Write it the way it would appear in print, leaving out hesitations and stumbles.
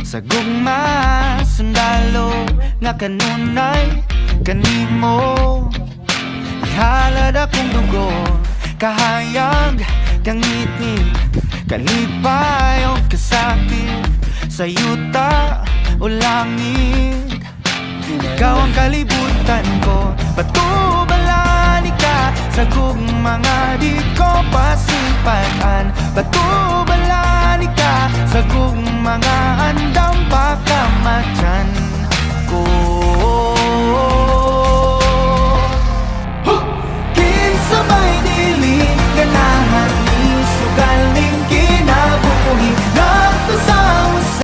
sa gugma sundalo nga kanunay kanimo. Ihalad akong dugo, kahayag kang ngitngit, kanipayo kasakit sa yuta o langit. Ikaw ang kalibutan ko, patubalani ka sa gugmanga di ko pasimpatan. Patubalani ka sa gugmanga